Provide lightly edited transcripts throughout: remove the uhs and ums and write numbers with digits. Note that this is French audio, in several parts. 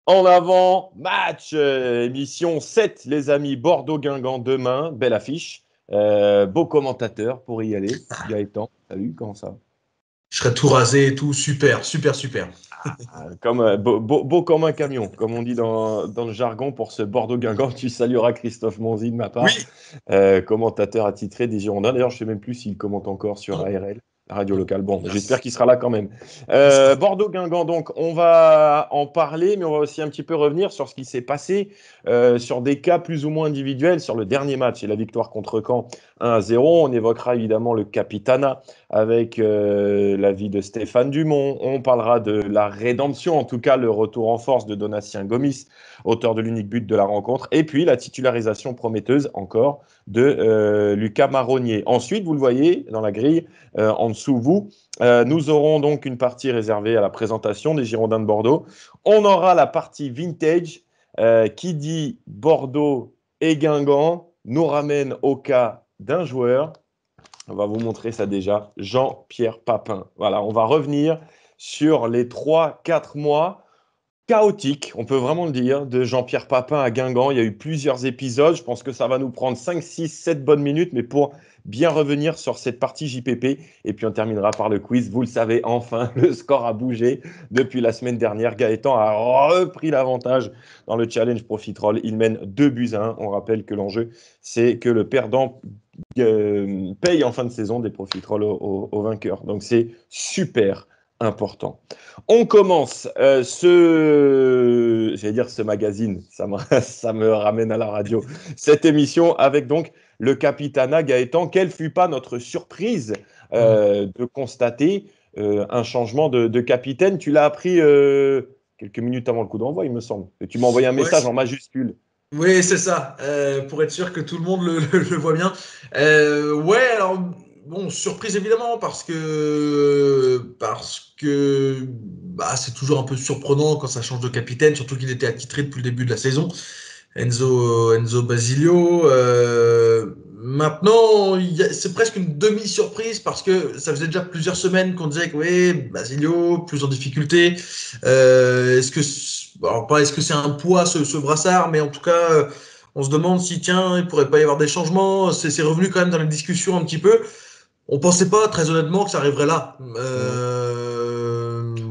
En avant, match, émission 7, les amis, Bordeaux-Guingamp demain, belle affiche. Beau commentateur pour y aller. Gaëtan, salut, comment ça va? Je serais tout rasé et tout, super. Comme, beau comme un camion, comme on dit dans le jargon pour ce Bordeaux-Guingamp. Tu salueras Christophe Monzi de ma Oui, part, commentateur attitré des Girondins. D'ailleurs, je ne sais même plus s'il commente encore sur non, ARL, la radio non, locale. Bon, j'espère hélas. qu'il sera là quand même. Il sera. Bordeaux-Guingamp, donc, on va en parler, mais on va aussi un petit peu revenir sur ce qui s'est passé, sur des cas plus ou moins individuels, sur le dernier match et la victoire contre Caen 1-0. On évoquera évidemment le Capitana avec la vie de Stéphane Dumont. On parlera de la rédemption, en tout cas le retour en force de Donatien Gomis, auteur de l'unique but de la rencontre, et puis la titularisation prometteuse encore de Lucas Marronnier. Ensuite, vous le voyez dans la grille, en dessous vous, nous aurons donc une partie réservée à la présentation des Girondins de Bordeaux. On aura la partie vintage qui dit Bordeaux et Guingamp nous ramène au cas d'un joueur. On va vous montrer ça déjà. Jean-Pierre Papin. Voilà, on va revenir sur les 3-4 mois chaotiques, on peut vraiment le dire, de Jean-Pierre Papin à Guingamp. Il y a eu plusieurs épisodes. Je pense que ça va nous prendre 5, 6, 7 bonnes minutes, mais pour bien revenir sur cette partie JPP. Et puis on terminera par le quiz. Vous le savez, enfin, le score a bougé depuis la semaine dernière. Gaëtan a repris l'avantage dans le challenge Profitroll. Il mène 2-1. On rappelle que l'enjeu, c'est que le perdant paye en fin de saison des profiteroles aux vainqueurs. Donc c'est super important. On commence j'allais dire ce magazine, ça me ramène à la radio, cette émission avec donc le Capitana. Gaëtan. Quelle fut pas notre surprise de constater un changement de capitaine? Tu l'as appris quelques minutes avant le coup d'envoi, il me semble. Et tu m'as envoyé un Ouais, message en majuscule. oui, c'est ça, pour être sûr que tout le monde le voit bien. Ouais, alors, bon, surprise évidemment, parce que bah, c'est toujours un peu surprenant quand ça change de capitaine, surtout qu'il était attitré depuis le début de la saison. Enzo Basilio. Maintenant, c'est presque une demi-surprise parce que ça faisait déjà plusieurs semaines qu'on disait que oui, Basilio, plus en difficulté. Alors, pas est-ce que c'est un poids ce brassard, mais en tout cas, on se demande si tiens, il pourrait pas y avoir des changements. C'est revenu quand même dans les discussions un petit peu. On pensait pas très honnêtement que ça arriverait là. Mhm.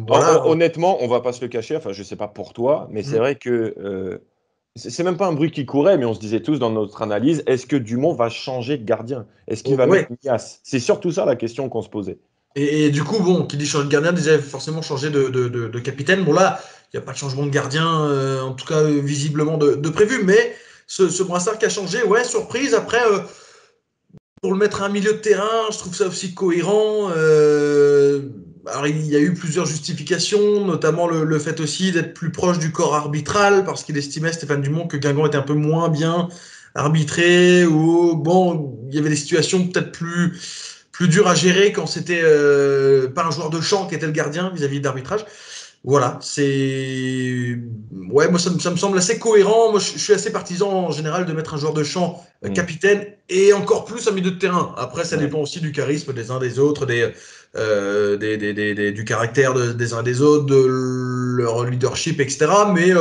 Voilà. Honnêtement, on va pas se le cacher, enfin je sais pas pour toi, mais c'est Mm. vrai que c'est même pas un bruit qui courait, mais on se disait tous dans notre analyse, est-ce que Dumont va changer de gardien? Est-ce qu'il va mettre Ouais. Nias? C'est surtout ça la question qu'on se posait. Et du coup, bon, qui dit changer de gardien disait forcément changer de capitaine. Bon, là, il n'y a pas de changement de gardien, en tout cas visiblement de prévu, mais ce brassard qui a changé, ouais, surprise. Après, pour le mettre à un milieu de terrain, je trouve ça aussi cohérent. Alors, il y a eu plusieurs justifications, notamment le fait aussi d'être plus proche du corps arbitral, parce qu'il estimait, Stéphane Dumont, que Guingamp était un peu moins bien arbitré, ou bon, il y avait des situations peut-être plus dures à gérer quand c'était pas un joueur de champ qui était le gardien vis-à-vis d'arbitrage. Voilà, c'est. Ouais, moi, ça me semble assez cohérent. Moi, je suis assez partisan en général de mettre un joueur de champ Mm. capitaine et encore plus un milieu de terrain. Après, ça Ouais. dépend aussi du charisme des uns des autres, du caractère des uns des autres, de leur leadership, etc. Mais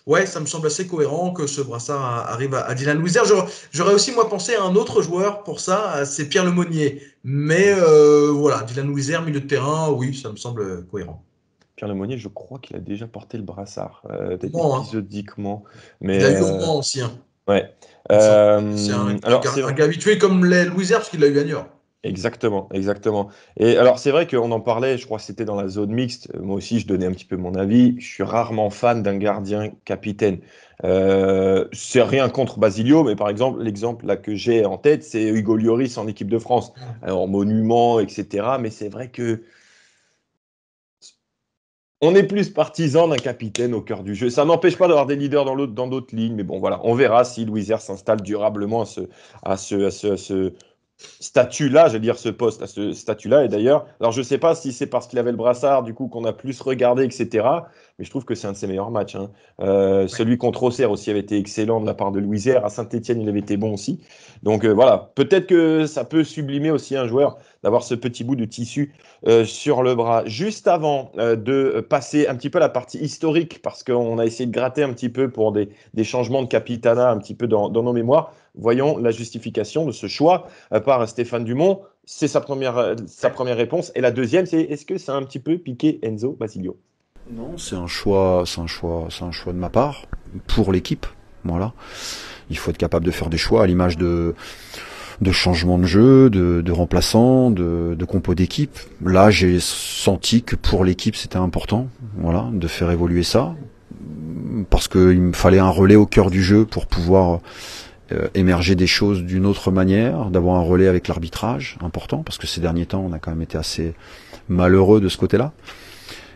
ouais, ça me semble assez cohérent que ce brassard arrive à Dylan Louisère. J'aurais aussi, moi, pensé à un autre joueur pour ça, c'est Pierre Lemonnier. Mais voilà, Dylan Louisère, milieu de terrain, oui, ça me semble cohérent. Pierre Lemonnier, je crois qu'il a déjà porté le brassard, Mans, hein. épisodiquement, mais Il a eu au Mans aussi, hein, ouais. il me semble. C'est Alors c'est un gars habitué comme les Louisère, parce qu'il l'a eu à Niort. exactement, exactement. Et alors, c'est vrai qu'on en parlait, je crois que c'était dans la zone mixte. Moi aussi, je donnais un petit peu mon avis. Je suis rarement fan d'un gardien capitaine. C'est rien contre Basilio, mais par exemple, l'exemple là que j'ai en tête, c'est Hugo Lloris en équipe de France. Alors, monument, etc. Mais c'est vrai que on est plus partisan d'un capitaine au cœur du jeu. Ça n'empêche pas d'avoir des leaders dans d'autres lignes, mais bon, voilà, on verra si Louis Herr s'installe durablement à ce statut-là, je vais dire ce poste, à ce statut-là. Et d'ailleurs, alors je ne sais pas si c'est parce qu'il avait le brassard, du coup, qu'on a plus regardé, etc. Mais je trouve que c'est un de ses meilleurs matchs, hein. Ouais. Celui contre Auxerre aussi avait été excellent de la part de Louisère. À Saint-Etienne, il avait été bon aussi. Donc voilà, peut-être que ça peut sublimer aussi un joueur. d'avoir ce petit bout de tissu sur le bras. Juste avant de passer un petit peu à la partie historique, parce qu'on a essayé de gratter un petit peu pour des changements de capitana un petit peu dans nos mémoires, voyons la justification de ce choix par Stéphane Dumont. C'est sa première réponse. Et la deuxième, c'est est-ce que ça a un petit peu piqué Enzo Basilio? Non, c'est un choix de ma part pour l'équipe. Voilà. Il faut être capable de faire des choix à l'image de changement de jeu, de remplaçants, de compos d'équipe. Là, j'ai senti que pour l'équipe, c'était important, voilà, de faire évoluer ça, parce qu'il me fallait un relais au cœur du jeu pour pouvoir émerger des choses d'une autre manière, d'avoir un relais avec l'arbitrage, important, parce que ces derniers temps, on a quand même été assez malheureux de ce côté-là.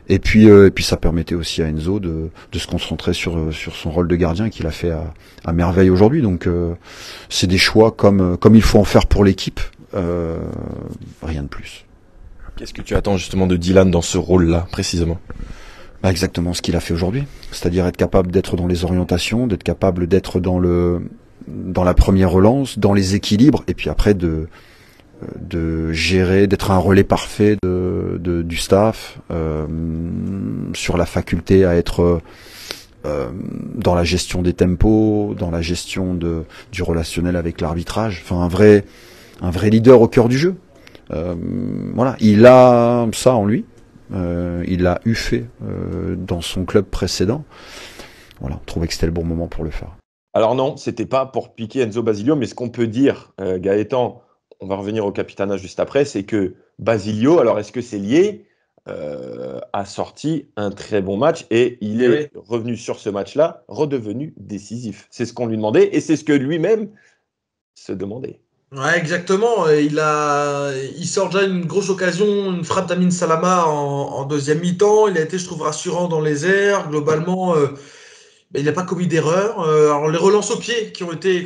Et puis ça permettait aussi à Enzo de se concentrer sur son rôle de gardien qu'il a fait à merveille aujourd'hui. Donc c'est des choix comme il faut en faire pour l'équipe, rien de plus. Qu'est-ce que tu attends justement de Dylan dans ce rôle-là précisément? Bah exactement ce qu'il a fait aujourd'hui, c'est-à-dire être capable d'être dans les orientations, d'être capable d'être dans la première relance, dans les équilibres, et puis après de gérer, d'être un relais parfait du staff, sur la faculté à être dans la gestion des tempos, dans la gestion du relationnel avec l'arbitrage, enfin un vrai leader au cœur du jeu. Voilà, il a ça en lui, il l'a eu fait dans son club précédent. Voilà, on trouvait que c'était le bon moment pour le faire. Alors non, c'était pas pour piquer Enzo Basilio, mais ce qu'on peut dire, Gaëtan, on va revenir au Capitana juste après, c'est que Basilio, alors est-ce que c'est lié, a sorti un très bon match et il est revenu sur ce match-là, redevenu décisif. C'est ce qu'on lui demandait et c'est ce que lui-même se demandait. Ouais, exactement. Il sort déjà une grosse occasion, une frappe d'Amin Salama en deuxième mi-temps. Il a été, je trouve, rassurant dans les airs. Globalement, il n'a pas commis d'erreur. Alors, les relances au pied qui ont été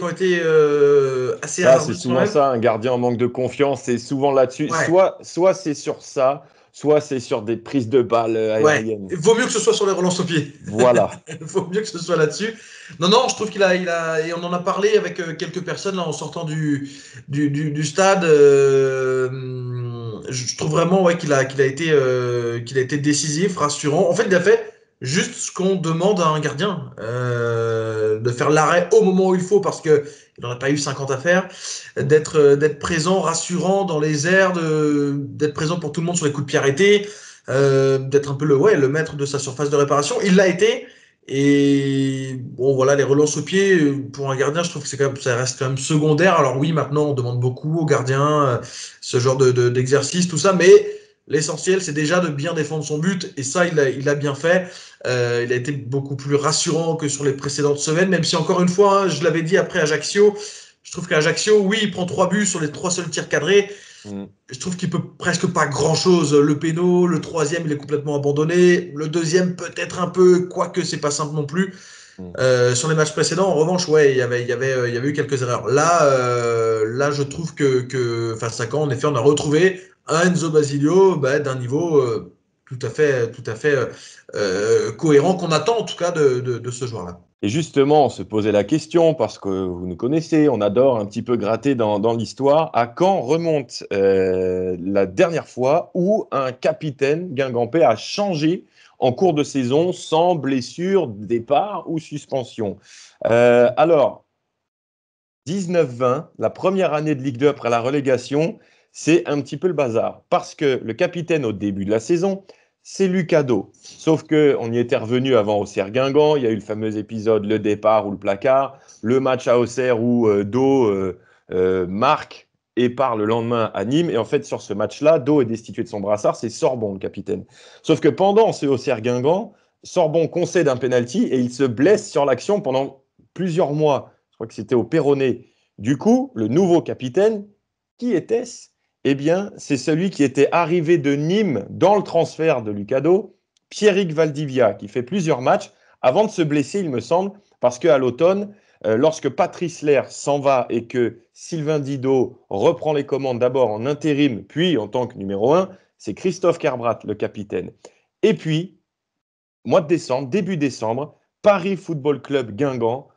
assez Ça, c'est hasardeuses quand souvent même. ça, un gardien en manque de confiance, c'est souvent là-dessus. Ouais, Soit c'est sur ça, soit c'est sur des prises de balles ouais. aériennes. Il vaut mieux que ce soit sur les relances au pied. Voilà. Il vaut mieux que ce soit là-dessus. Non, non, je trouve et on en a parlé avec quelques personnes là en sortant du stade. Je trouve vraiment ouais, qu'il a été décisif, rassurant. En fait, il a fait juste ce qu'on demande à un gardien, de faire l'arrêt au moment où il faut parce que il n'en a pas eu 50 à faire, d'être présent, rassurant dans les airs, d'être présent pour tout le monde sur les coups de pied arrêtés, d'être un peu le maître de sa surface de réparation. Il l'a été. Et bon, voilà, les relances au pied, pour un gardien, je trouve que ça reste quand même secondaire. Alors oui, maintenant, on demande beaucoup aux gardiens ce genre d'exercice, tout ça, mais l'essentiel, c'est déjà de bien défendre son but. Et ça, il a bien fait. Il a été beaucoup plus rassurant que sur les précédentes semaines, même si encore une fois, hein, je l'avais dit après Ajaccio, je trouve qu'Ajaccio, oui, il prend 3 buts sur les 3 seuls tirs cadrés. Je trouve qu'il peut presque pas grand-chose. Le péno, le troisième, il est complètement abandonné. Le deuxième, peut-être un peu, quoique c'est pas simple non plus. Sur les matchs précédents, en revanche, ouais, il y avait eu quelques erreurs. Là, je trouve face à Caen, en effet, on a retrouvé un Enzo Basilio d'un niveau tout à fait cohérent qu'on attend en tout cas de ce joueur-là. Et justement, on se posait la question, parce que vous nous connaissez, on adore un petit peu gratter dans l'histoire, à quand remonte la dernière fois où un capitaine guingampais a changé en cours de saison sans blessure, départ ou suspension. Alors, 19-20, la première année de Ligue 2 après la relégation, c'est un petit peu le bazar, parce que le capitaine au début de la saison, c'est Lucas Do. Sauf qu'on y était revenu avant Auxerre Guingamp. Il y a eu le fameux épisode, le départ ou le placard. Le match à Auxerre où Do marque et part le lendemain à Nîmes. Et en fait, sur ce match-là, Do est destitué de son brassard. C'est Sorbon, le capitaine. Sauf que pendant ce Auxerre Guingamp, Sorbon concède un penalty et il se blesse sur l'action pendant plusieurs mois. Je crois que c'était au péroné. Du coup, le nouveau capitaine, qui était-ce? Eh bien, c'est celui qui était arrivé de Nîmes dans le transfert de Lucas Do, Pierrick Valdivia, qui fait plusieurs matchs avant de se blesser, il me semble, parce qu'à l'automne, lorsque Patrice Lair s'en va et que Sylvain Didot reprend les commandes d'abord en intérim, puis en tant que numéro 1, c'est Christophe Kerbrat, le capitaine. Et puis, mois de décembre, début décembre, Paris Football Club Guingamp,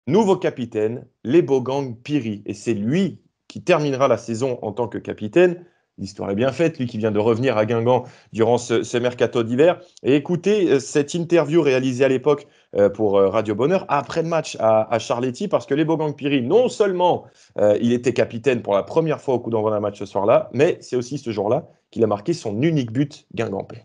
nouveau capitaine, Lebogang Piri. Et c'est lui qui terminera la saison en tant que capitaine l'histoire est bien faite, lui qui vient de revenir à Guingamp durant ce mercato d'hiver. Et écoutez cette interview réalisée à l'époque pour Radio Bonheur après le match à Charletti, parce que Lebo Gangpiri, non seulement il était capitaine pour la première fois au coup d'envoi d'un match ce soir-là, mais c'est aussi ce jour-là qu'il a marqué son unique but guingampais.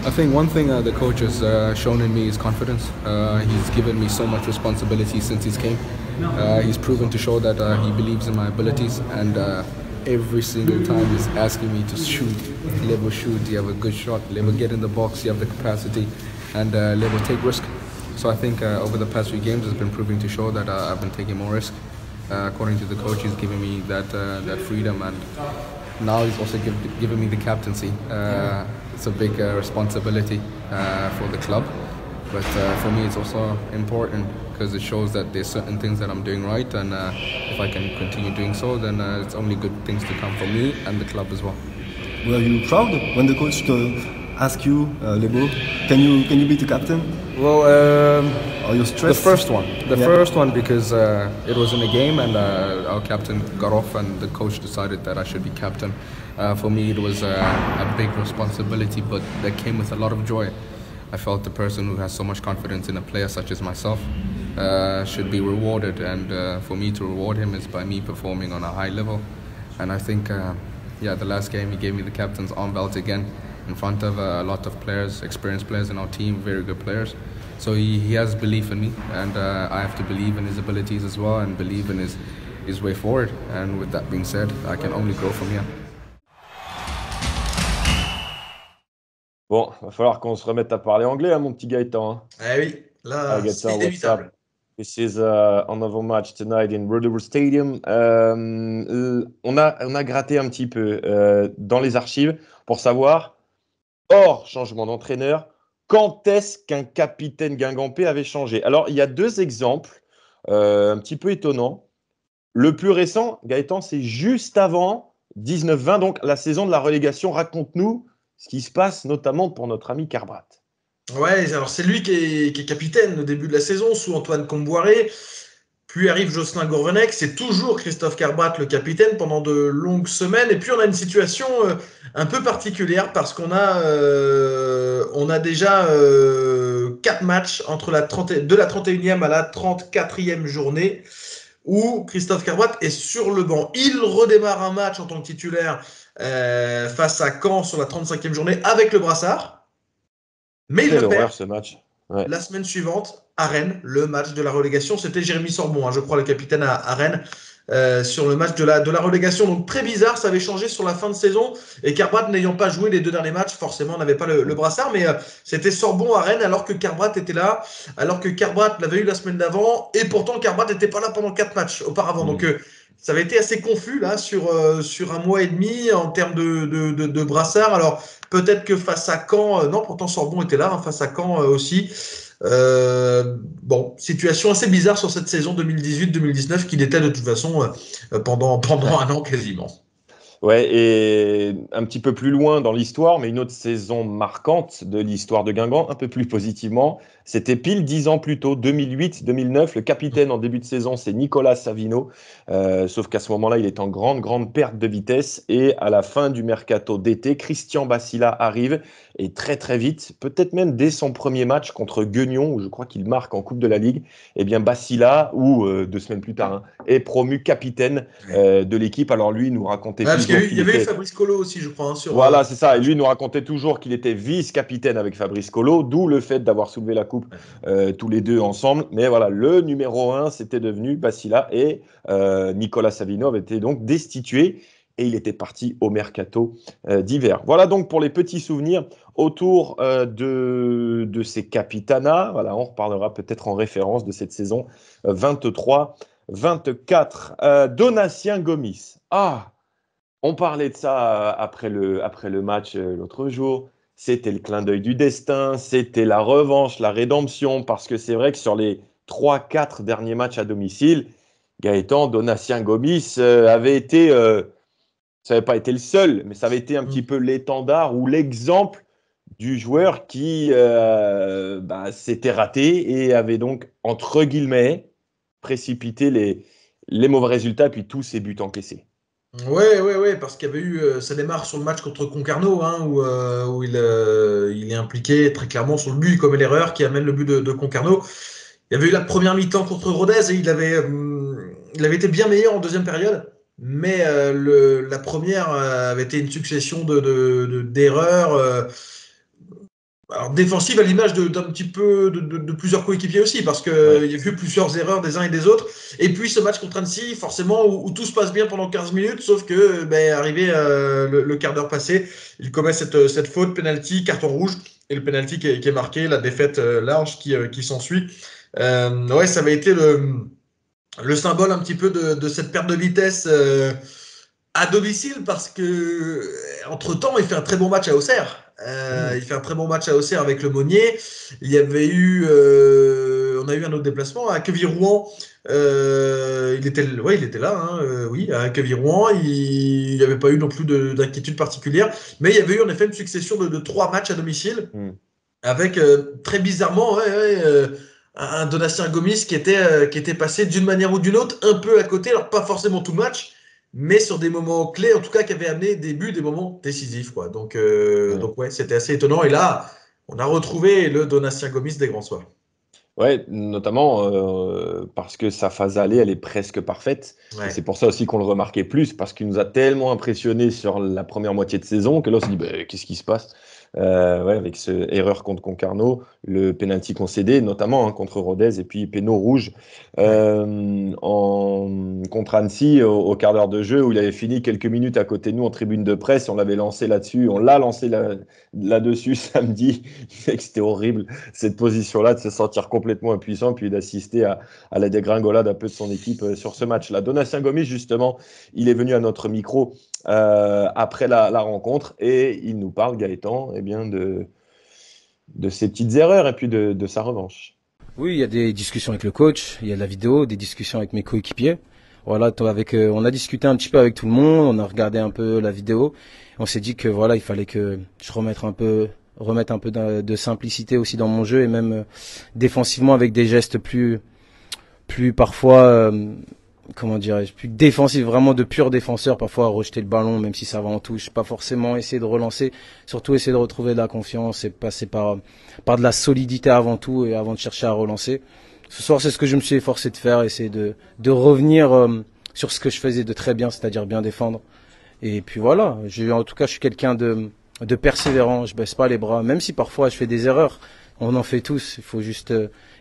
I think one thing the coach has shown in me is confidence. He's given me so much responsibility since he's came. He's proven to show that he believes in my abilities, and every single time he's asking me to shoot. Lebo, shoot, you have a good shot. Lebo, get in the box, you have the capacity, and Lebo, take risk. So I think over the past few games, it's been proving to show that I've been taking more risk. According to the coach, he's giving me that freedom, and now he's also giving me the captaincy. It's a big responsibility for the club, but for me it's also important because it shows that there's certain things that I'm doing right, and if I can continue doing so, then it's only good things to come for me and the club as well. Were you proud when the coach asked you, Lebo, can you be the captain? Well, Are you stressed? The first one because it was in a game and our captain got off and the coach decided that I should be captain. For me it was a big responsibility, but that came with a lot of joy. I felt the person who has so much confidence in a player such as myself should be rewarded, and for me to reward him is by me performing on a high level. And I think the last game he gave me the captain's arm belt again in front of a lot of players, experienced players in our team, very good players. So he has belief in me, and I have to believe in his abilities as well and believe in his way forward. And with that being said, I can only grow from here. Bon, va falloir qu'on se remette à parler anglais, hein, mon petit Gaëtan. Hein. Eh oui, là, Gaëtan, c'est what's inévitable. up? This is another match tonight in Rodeau Stadium. On a gratté un petit peu dans les archives pour savoir, hors changement d'entraîneur, quand est-ce qu'un capitaine guingampais avait changé. Alors, il y a deux exemples un petit peu étonnants. Le plus récent, Gaëtan, c'est juste avant 19-20, donc la saison de la relégation. Raconte-nous ce qui se passe, notamment pour notre ami Carbrat. Ouais, alors c'est lui qui est capitaine au début de la saison sous Antoine Comboiré. Puis arrive Jocelyn Gourvenec, c'est toujours Christophe Carbrat le capitaine pendant de longues semaines. Et puis on a une situation un peu particulière parce qu'on a déjà 4 matchs entre de la 31e à la 34e journée où Christophe Carbrat est sur le banc. Il redémarre un match en tant que titulaire face à Caen sur la 35e journée avec le brassard. Mais il le perd ce match. Ouais. La semaine suivante à Rennes, le match de la relégation. C'était Jérémy Sorbon, je crois, le capitaine à Rennes, sur le match de la relégation. Donc très bizarre, ça avait changé sur la fin de saison. Et Carbrat, n'ayant pas joué les 2 derniers matchs, forcément, n'avait pas le brassard. Mais c'était Sorbon à Rennes alors que Carbrat était là, alors que Carbrat l'avait eu la semaine d'avant. Et pourtant, Carbrat n'était pas là pendant 4 matchs auparavant. Donc ça avait été assez confus là sur un mois et demi en termes de brassard. Alors peut-être que face à Caen, non, pourtant Sorbon était là, face à Caen aussi. Bon, situation assez bizarre sur cette saison 2018-2019 qui l'était de toute façon pendant un an quasiment. Ouais, et un petit peu plus loin dans l'histoire, mais une autre saison marquante de l'histoire de Guingamp, un peu plus positivement, c'était pile 10 ans plus tôt, 2008-2009. Le capitaine en début de saison, c'est Nicolas Savino, sauf qu'à ce moment-là, il est en grande perte de vitesse. Et à la fin du mercato d'été, Christian Bassila arrive, et très vite, peut-être même dès son premier match contre Guignon, où je crois qu'il marque en Coupe de la Ligue, eh bien Bassila, ou 2 semaines plus tard, est promu capitaine de l'équipe. Alors lui, il nous racontait parce qu'il y avait eu Fabrice Colo aussi, je crois. Voilà, c'est ça. Et lui, il nous racontait toujours qu'il était vice-capitaine avec Fabrice Colo, d'où le fait d'avoir soulevé la coupe tous les deux ensemble. Mais voilà, le numéro 1, c'était devenu Bassila, et Nicolas Savino avait été donc destitué. Et il était parti au mercato d'hiver. Voilà donc pour les petits souvenirs autour de ces capitanats. Voilà, on reparlera peut-être en référence de cette saison 23-24. Donatien Gomis. On parlait de ça après le match l'autre jour. C'était le clin d'œil du destin, c'était la revanche, la rédemption, parce que c'est vrai que sur les 3-4 derniers matchs à domicile, Gaëtan, Donatien Gomis avait été... ça n'avait pas été le seul, mais ça avait été un petit peu l'étendard ou l'exemple du joueur qui s'était raté et avait donc, entre guillemets, précipité les mauvais résultats, puis tous ses buts encaissés. Ouais, parce qu'il y avait eu, ça démarre sur le match contre Concarneau, hein, où il est impliqué très clairement sur le but, il commet l'erreur qui amène le but de Concarneau. Il y avait eu la première mi-temps contre Rodez et il avait été bien meilleur en deuxième période, mais la première avait été une succession d'erreurs. Alors défensive à l'image d'un petit peu de plusieurs coéquipiers aussi, parce qu'il y a eu plusieurs erreurs des uns et des autres. Et puis ce match contre Annecy, forcément, où tout se passe bien pendant 15 minutes, sauf que arrivé le quart d'heure passé, il commet cette faute, penalty, carton rouge, et le penalty qui est marqué, la défaite large qui s'ensuit. Ouais, ça avait été le symbole un petit peu de cette perte de vitesse à domicile, parce que entre-temps, il fait un très bon match à Auxerre. Il fait un très bon match à Auxerre avec le Monnier. Il y avait eu, on a eu un autre déplacement à Quevilly-Rouen. Il était là, hein, oui, à Quevilly-Rouen. Il n'y avait pas eu non plus d'inquiétude particulière, mais il y avait eu en effet une succession de 3 matchs à domicile, avec très bizarrement, un Donatien Gomis qui était passé d'une manière ou d'une autre un peu à côté, alors pas forcément tout le match, mais sur des moments clés, en tout cas, qui avaient amené des buts, des moments décisifs, quoi. Donc ouais, c'était assez étonnant. Et là, on a retrouvé le Donatien Gomis des grands soirs. Ouais, notamment parce que sa phase aller, elle est presque parfaite. Ouais. Et c'est pour ça aussi qu'on le remarquait plus, parce qu'il nous a tellement impressionné sur la première moitié de saison que là, on se dit, qu'est-ce qui se passe? Avec cette erreur contre Concarneau, le penalty concédé, notamment contre Rodez, et puis péno rouge contre Annecy au quart d'heure de jeu, où il avait fini quelques minutes à côté de nous en tribune de presse. On l'avait lancé là-dessus, on l'a lancé là-dessus samedi. C'était horrible, cette position-là, de se sentir complètement impuissant, puis d'assister à la dégringolade un peu de son équipe sur ce match-là. Donatien Gomis, justement, il est venu à notre micro après la rencontre, et il nous parle, Gaëtan, de ses petites erreurs et puis de sa revanche. Oui, il y a des discussions avec le coach, il y a de la vidéo, des discussions avec mes coéquipiers. Voilà, on a discuté un petit peu avec tout le monde, on a regardé un peu la vidéo. On s'est dit que voilà, il fallait que je remette un peu de simplicité aussi dans mon jeu, et même défensivement avec des gestes plus parfois comment dirais-je, plus défensif, vraiment de pur défenseur, parfois rejeter le ballon même si ça va en touche, pas forcément essayer de relancer, surtout essayer de retrouver de la confiance et passer par de la solidité avant tout, et avant de chercher à relancer. Ce soir, c'est ce que je me suis efforcé de faire, essayer de revenir sur ce que je faisais de très bien, c'est-à-dire bien défendre. Et puis voilà, en tout cas, je suis quelqu'un de persévérant, je baisse pas les bras, même si parfois je fais des erreurs. On en fait tous, il faut juste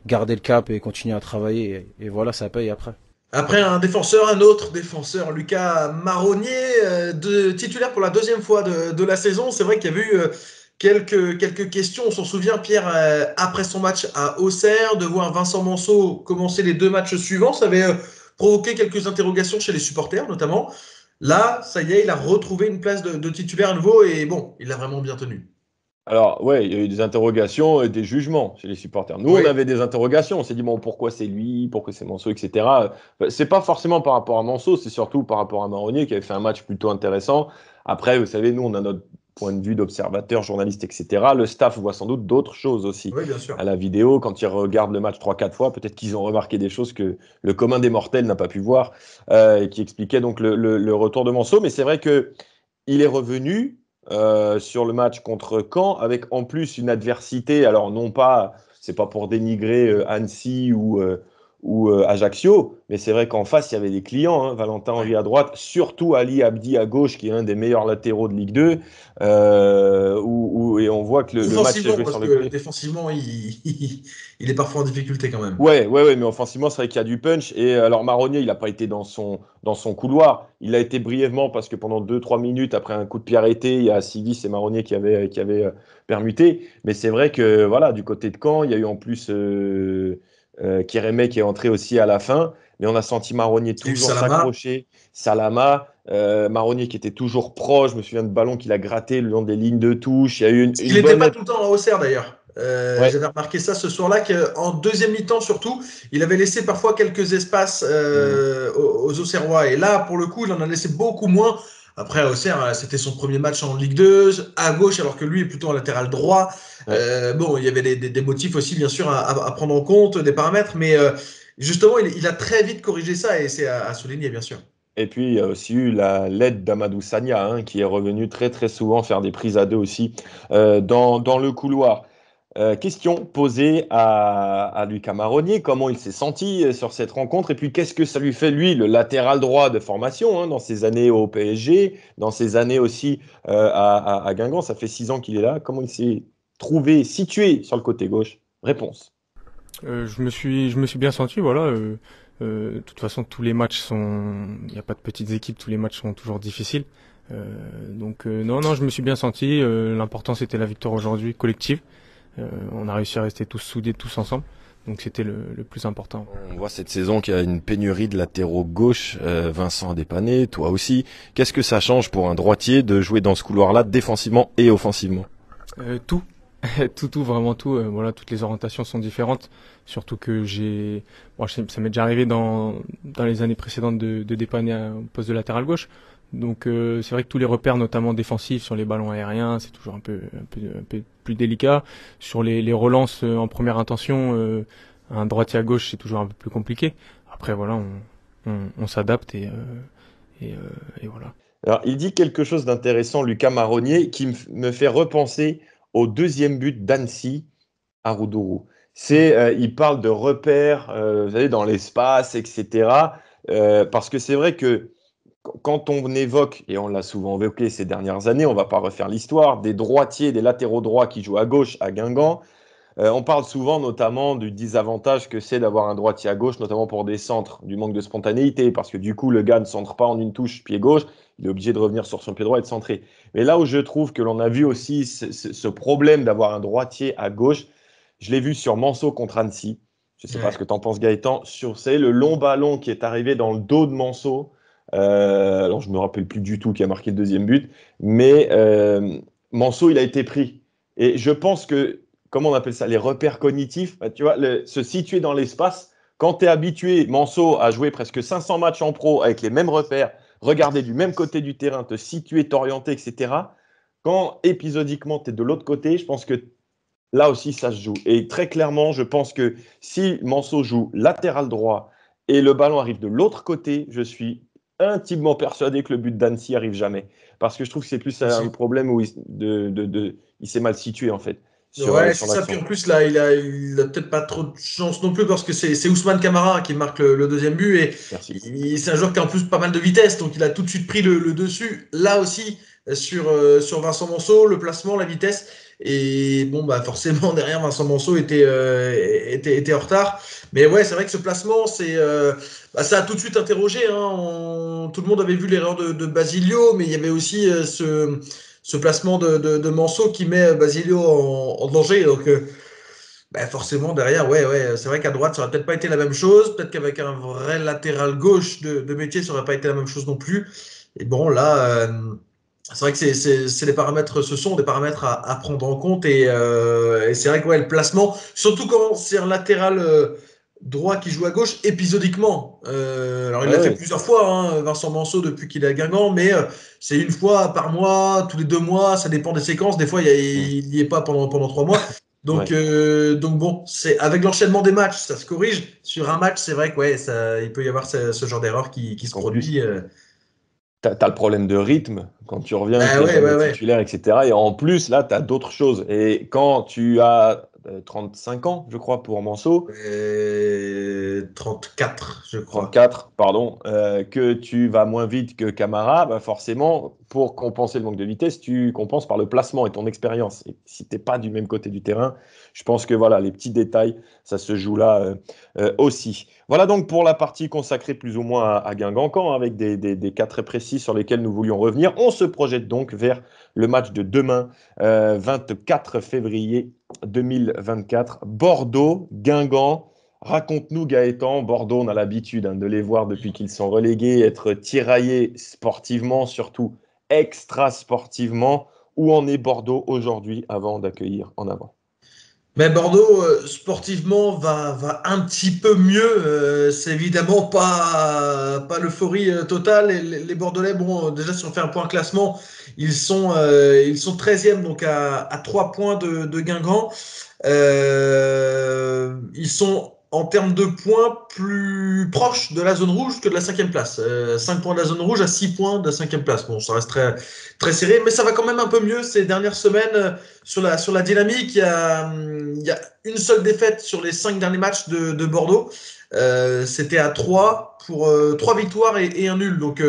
garder le cap et continuer à travailler, et voilà, ça paye après. Après un autre défenseur, Lucas Marronnier, titulaire pour la deuxième fois de la saison. C'est vrai qu'il y avait eu quelques questions. On s'en souvient, Pierre, après son match à Auxerre, de voir Vincent Manceau commencer les 2 matchs suivants. Ça avait provoqué quelques interrogations chez les supporters, notamment. Là, ça y est, il a retrouvé une place de titulaire à nouveau, et bon, il l'a vraiment bien tenu. Alors, ouais, il y a eu des interrogations et des jugements chez les supporters. Nous, on avait des interrogations. On s'est dit, pourquoi c'est lui, pourquoi c'est Manceau, etc. C'est pas forcément par rapport à Manceau, c'est surtout par rapport à Marronnier, qui avait fait un match plutôt intéressant. Après, vous savez, nous, on a notre point de vue d'observateur, journaliste, etc. Le staff voit sans doute d'autres choses aussi. Oui, bien sûr. À la vidéo, quand ils regardent le match 3-4 fois, peut-être qu'ils ont remarqué des choses que le commun des mortels n'a pas pu voir, et qui expliquaient donc le retour de Manceau. Mais c'est vrai qu'il est revenu sur le match contre Caen, avec en plus une adversité. Alors non pas, c'est pas pour dénigrer Annecy ou Ajaccio, mais c'est vrai qu'en face il y avait des clients, hein. Valentin Henry à droite, surtout Ali Abdi à gauche, qui est un des meilleurs latéraux de Ligue 2, et on voit que le match est joué sur le côté. Défensivement, il est parfois en difficulté quand même. Ouais, mais offensivement, c'est vrai qu'il y a du punch. Et alors, Marronnier, il n'a pas été dans son couloir. Il a été brièvement, parce que pendant 2-3 minutes, après un coup de pied arrêté, il y a Sidis et Marronnier qui avaient permuté. Mais c'est vrai que, voilà, du côté de Caen, il y a eu en plus Kérémé qui est entré aussi à la fin. Mais on a senti Marronnier toujours s'accrocher. Salama, Marronnier qui était toujours proche. Je me souviens de ballon qu'il a gratté le long des lignes de touche. Il y a eu il n'était pas tout le temps à Auxerre, d'ailleurs. J'avais remarqué ça ce soir-là, qu'en deuxième mi-temps surtout, il avait laissé parfois quelques espaces aux Auxerrois. Et là, pour le coup, il en a laissé beaucoup moins. Après, à Auxerre, c'était son premier match en Ligue 2, à gauche, alors que lui est plutôt en latéral droit. Il y avait des motifs aussi, bien sûr, à prendre en compte, des paramètres. Mais justement, il a très vite corrigé ça, et c'est à souligner, bien sûr. Et puis, il y a aussi eu l'aide d'Amadou Sagna, hein, qui est revenu très très souvent faire des prises à deux aussi dans le couloir. Question posée à Lucas Marronier, comment il s'est senti sur cette rencontre et puis qu'est-ce que ça lui fait, lui, le latéral droit de formation, hein, dans ses années au PSG, dans ses années aussi à Guingamp, ça fait 6 ans qu'il est là, comment il s'est trouvé, situé sur le côté gauche? Réponse. Je me suis bien senti, voilà. De toute façon, tous les matchs il n'y a pas de petites équipes, tous les matchs sont toujours difficiles. Non, je me suis bien senti. L'important c'était la victoire aujourd'hui, collective. On a réussi à rester tous soudés, tous ensemble. Donc c'était le plus important. On voit cette saison qu'il y a une pénurie de latéraux gauche. Vincent a dépanné, toi aussi. Qu'est-ce que ça change pour un droitier de jouer dans ce couloir-là, défensivement et offensivement? Tout. Tout, vraiment tout. Voilà, toutes les orientations sont différentes. Surtout que ça m'est déjà arrivé dans les années précédentes de dépanner au poste de latéral gauche. Donc c'est vrai que tous les repères, notamment défensifs, sur les ballons aériens, c'est toujours un peu plus délicat. Sur les relances en première intention, un droitier à gauche, c'est toujours un peu plus compliqué. Après voilà, on s'adapte et voilà. Alors, il dit quelque chose d'intéressant, Lucas Marronier, qui me fait repenser au deuxième but d'Annecy à Roudourou. Il parle de repères, vous savez, dans l'espace, etc. Parce que c'est vrai que quand on évoque, et on l'a souvent évoqué ces dernières années, on ne va pas refaire l'histoire, des droitiers, des latéraux droits qui jouent à gauche à Guingamp, on parle souvent notamment du désavantage que c'est d'avoir un droitier à gauche, notamment pour des centres, du manque de spontanéité, parce que du coup, le gars ne centre pas en une touche pied gauche, il est obligé de revenir sur son pied droit et de centrer. Mais là où je trouve que l'on a vu aussi ce problème d'avoir un droitier à gauche, je l'ai vu sur Manso contre Annecy. Je ne sais pas ce que tu en penses, Gaëtan, sur le long ballon qui est arrivé dans le dos de Manso. Alors, je ne me rappelle plus du tout qui a marqué le deuxième but, mais Manso, il a été pris. Et je pense que, comment on appelle ça, les repères cognitifs, tu vois, se situer dans l'espace, quand tu es habitué, Manso, à jouer presque 500 matchs en pro avec les mêmes repères, regarder du même côté du terrain, te situer, t'orienter, etc. Quand épisodiquement, tu es de l'autre côté, je pense que là aussi, ça se joue. Et très clairement, je pense que si Manso joue latéral droit et le ballon arrive de l'autre côté, je suis intimement persuadé que le but d'Annecy arrive jamais. Parce que je trouve que c'est plus un problème où il s'est mal situé, en fait. Ouais, c'est ça. Puis en plus, là, il a peut-être pas trop de chance non plus parce que c'est Ousmane Camara qui marque le deuxième but. Et c'est un joueur qui a en plus pas mal de vitesse. Donc, il a tout de suite pris le dessus. Là aussi, sur Vincent Manso, le placement, la vitesse. Et bon, bah forcément, derrière, Vincent Manso était en retard. Mais ouais, c'est vrai que ce placement, ça a tout de suite interrogé. Hein. Tout le monde avait vu l'erreur de Basilio, mais il y avait aussi ce placement de Manso qui met Basilio en danger. Donc, forcément, derrière, ouais, c'est vrai qu'à droite, ça aurait peut-être pas été la même chose. Peut-être qu'avec un vrai latéral gauche de métier, ça aurait pas été la même chose non plus. Et bon, là, c'est vrai que c'est les paramètres, ce sont des paramètres à prendre en compte. Et c'est vrai que ouais, le placement, surtout quand c'est un latéral droit qui joue à gauche épisodiquement. Alors il l'a fait plusieurs fois, hein, Vincent Manso, depuis qu'il est à Guingamp, mais c'est une fois par mois, tous les 2 mois, ça dépend des séquences. Des fois, il n'y est pas pendant 3 mois. Donc bon, c'est avec l'enchaînement des matchs, ça se corrige. Sur un match, c'est vrai que ouais, il peut y avoir ce genre d'erreur qui se produit. Tu as le problème de rythme quand tu reviens, titulaire, etc. Et en plus, là, tu as d'autres choses. Et quand tu as 35 ans, je crois, pour Manso. 34, je crois. 34, pardon. Que tu vas moins vite que Camara, bah forcément, pour compenser le manque de vitesse, tu compenses par le placement et ton expérience. Et si tu n'es pas du même côté du terrain, je pense que voilà, les petits détails, ça se joue là aussi. Voilà donc pour la partie consacrée plus ou moins à Guingamp, avec des cas très précis sur lesquels nous voulions revenir. On se projette donc vers le match de demain, 24 février 2024. Bordeaux, Guingamp. Raconte-nous, Gaëtan. Bordeaux, on a l'habitude de les voir depuis qu'ils sont relégués, être tiraillés sportivement, surtout extra-sportivement. Où en est Bordeaux aujourd'hui avant d'accueillir En Avant? Mais Bordeaux, sportivement, va un petit peu mieux. C'est évidemment pas l'euphorie totale. Et les Bordelais, bon, déjà, si on fait un point classement, ils sont 13e, donc à 3 points de Guingamp. Ils sont en termes de points plus proche de la zone rouge que de la 5e place. 5 points de la zone rouge à 6 points de la 5e place. Bon, ça reste très, très serré, mais ça va quand même un peu mieux ces dernières semaines sur la dynamique. Il y a une seule défaite sur les 5 derniers matchs de Bordeaux. C'était à 3 pour 3 victoires et un nul. Donc,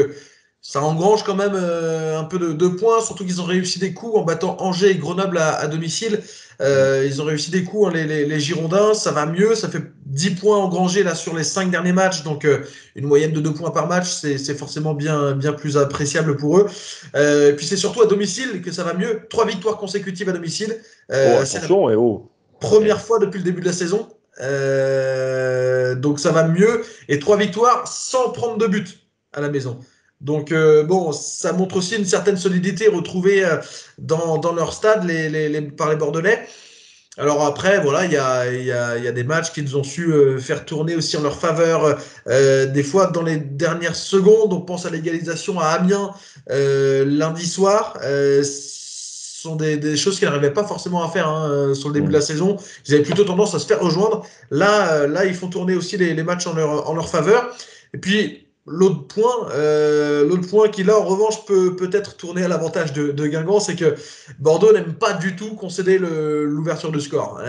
ça engrange quand même un peu de points, surtout qu'ils ont réussi des coups en battant Angers et Grenoble à domicile. Ils ont réussi des coups, hein, les Girondins, ça va mieux, ça fait 10 points engrangés là, sur les 5 derniers matchs, donc une moyenne de 2 points par match, c'est forcément bien plus appréciable pour eux. Et puis c'est surtout à domicile que ça va mieux, 3 victoires consécutives à domicile. Attention, Première fois depuis le début de la saison, donc ça va mieux, et 3 victoires sans prendre de but à la maison. Donc bon, ça montre aussi une certaine solidité retrouvée dans leur stade par les Bordelais. Alors après, voilà, il y a des matchs qu'ils ont su faire tourner aussi en leur faveur. Des fois, dans les dernières secondes, on pense à l'égalisation à Amiens lundi soir. Ce sont des choses qu'ils n'arrivaient pas forcément à faire sur le début de la saison. Ils avaient plutôt tendance à se faire rejoindre. Là, ils font tourner aussi les matchs en leur faveur. Et puis, l'autre point qui, là, en revanche, peut-être tourner à l'avantage de Guingamp, c'est que Bordeaux n'aime pas du tout concéder l'ouverture de score.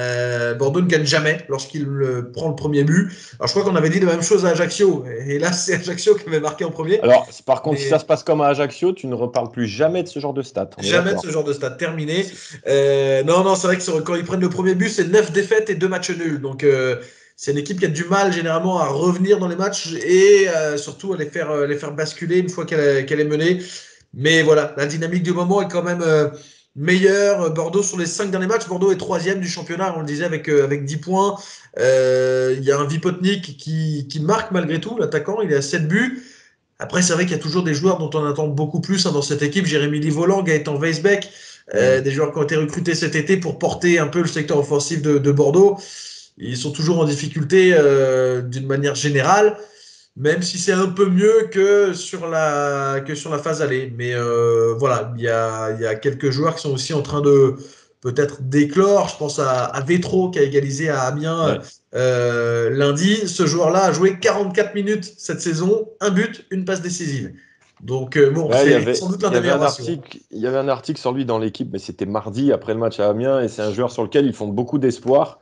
Bordeaux ne gagne jamais lorsqu'il prend le premier but. Alors, je crois qu'on avait dit la même chose à Ajaccio. Et là, c'est Ajaccio qui avait marqué en premier. Alors, par contre, si ça se passe comme à Ajaccio, tu ne reparles plus jamais de ce genre de stats. Jamais de ce genre de stats. Terminé. Non, c'est vrai que quand ils prennent le premier but, c'est 9 défaites et 2 matchs nuls. Donc, c'est une équipe qui a du mal généralement à revenir dans les matchs et surtout à les faire basculer une fois qu'elle est menée. Mais voilà, la dynamique du moment est quand même meilleure. Bordeaux, sur les 5 derniers matchs, Bordeaux est 3e du championnat, on le disait, avec 10 points. Il y a un Vipotnik qui marque malgré tout, l'attaquant, il est à 7 buts. Après, c'est vrai qu'il y a toujours des joueurs dont on attend beaucoup plus dans cette équipe. Jérémy Livolan, Gaëtan Weisbeck, des joueurs qui ont été recrutés cet été pour porter un peu le secteur offensif de Bordeaux. Ils sont toujours en difficulté d'une manière générale, même si c'est un peu mieux que sur la phase aller. Mais voilà, il y a quelques joueurs qui sont aussi en train de peut-être d'éclore. Je pense à Vétro qui a égalisé à Amiens lundi. Ce joueur-là a joué 44 minutes cette saison, un but, une passe décisive. Donc bon, c'est sans doute l'un des meilleurs ratios. Il y avait un article sur lui dans l'équipe, mais c'était mardi après le match à Amiens, et c'est un joueur sur lequel ils font beaucoup d'espoir.